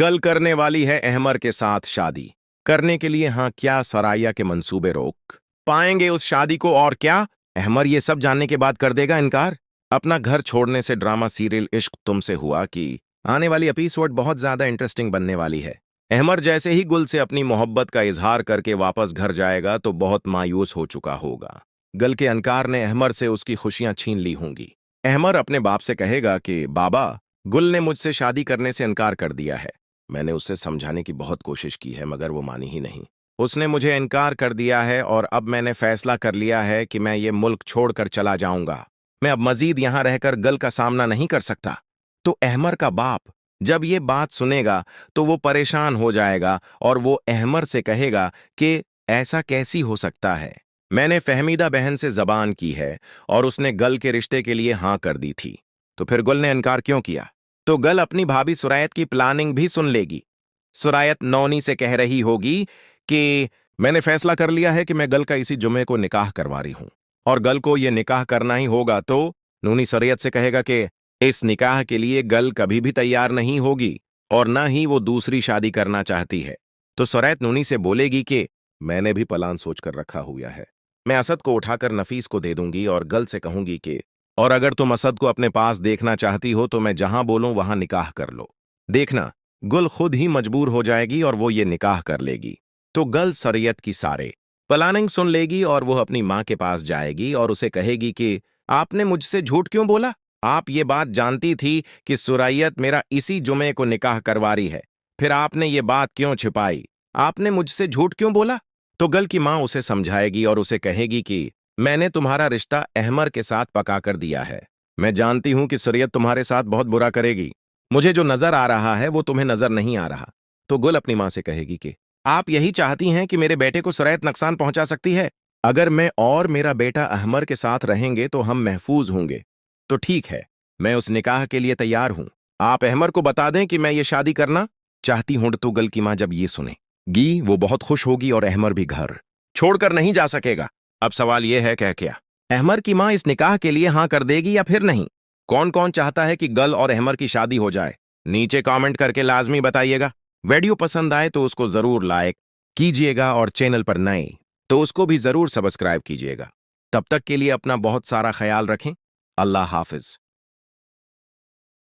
गल करने वाली है अहमर के साथ शादी करने के लिए। हाँ, क्या सराया के मंसूबे रोक पाएंगे उस शादी को? और क्या अहमर ये सब जानने के बाद कर देगा इनकार? अपना घर छोड़ने से ड्रामा सीरियल इश्क तुमसे हुआ कि आने वाली एपिसोड बहुत ज्यादा इंटरेस्टिंग बनने वाली है। अहमर जैसे ही गुल से अपनी मोहब्बत का इजहार करके वापस घर जाएगा तो बहुत मायूस हो चुका होगा। गल के इनकार ने अहमर से उसकी खुशियां छीन ली होंगी। अहमर अपने बाप से कहेगा कि बाबा, गुल ने मुझसे शादी करने से इनकार कर दिया है। मैंने उससे समझाने की बहुत कोशिश की है मगर वो मानी ही नहीं। उसने मुझे इनकार कर दिया है और अब मैंने फैसला कर लिया है कि मैं ये मुल्क छोड़कर चला जाऊंगा। मैं अब मजीद यहां रहकर गल का सामना नहीं कर सकता। तो अहमर का बाप जब ये बात सुनेगा तो वो परेशान हो जाएगा और वो अहमर से कहेगा कि ऐसा कैसी हो सकता है? मैंने फहमीदा बहन से जबान की है और उसने गल के रिश्ते के लिए हां कर दी थी, तो फिर गुल ने इनकार क्यों किया? तो गल अपनी भाभी सुरायत की प्लानिंग भी सुन लेगी। सुरायत नौनी से कह रही होगी कि मैंने फैसला कर लिया है कि मैं गल का इसी जुमे को निकाह करवा रही हूं और गल को यह निकाह करना ही होगा। तो नूनी सुरायत से कहेगा कि इस निकाह के लिए गल कभी भी तैयार नहीं होगी और ना ही वो दूसरी शादी करना चाहती है। तो सुरायत नूनी से बोलेगी कि मैंने भी प्लान सोच कर रखा हुआ है। मैं असद को उठाकर नफीस को दे दूंगी और गल से कहूंगी कि और अगर तुम असद को अपने पास देखना चाहती हो तो मैं जहां बोलूं वहां निकाह कर लो। देखना, गुल खुद ही मजबूर हो जाएगी और वो ये निकाह कर लेगी। तो गल शरीयत की सारे प्लानिंग सुन लेगी और वो अपनी मां के पास जाएगी और उसे कहेगी कि आपने मुझसे झूठ क्यों बोला? आप ये बात जानती थी कि सुरायत मेरा इसी जुमे को निकाह करवा रही है, फिर आपने ये बात क्यों छिपाई? आपने मुझसे झूठ क्यों बोला? तो गल की मां उसे समझाएगी और उसे कहेगी कि मैंने तुम्हारा रिश्ता अहमर के साथ पका कर दिया है। मैं जानती हूं कि सुरायत तुम्हारे साथ बहुत बुरा करेगी। मुझे जो नजर आ रहा है वो तुम्हें नजर नहीं आ रहा। तो गुल अपनी मां से कहेगी कि आप यही चाहती हैं कि मेरे बेटे को सुरायत नुकसान पहुंचा सकती है। अगर मैं और मेरा बेटा अहमर के साथ रहेंगे तो हम महफूज होंगे। तो ठीक है, मैं उस निकाह के लिए तैयार हूं। आप अहमर को बता दें कि मैं ये शादी करना चाहती हूं। तो गल की मां जब ये सुनेगी वो बहुत खुश होगी और अहमर भी घर छोड़कर नहीं जा सकेगा। अब सवाल यह है कि क्या अहमर की मां इस निकाह के लिए हां कर देगी या फिर नहीं? कौन कौन चाहता है कि गल और अहमर की शादी हो जाए? नीचे कमेंट करके लाजमी बताइएगा। वीडियो पसंद आए तो उसको जरूर लाइक कीजिएगा और चैनल पर नए तो उसको भी जरूर सब्सक्राइब कीजिएगा। तब तक के लिए अपना बहुत सारा ख्याल रखें। अल्लाह हाफिज।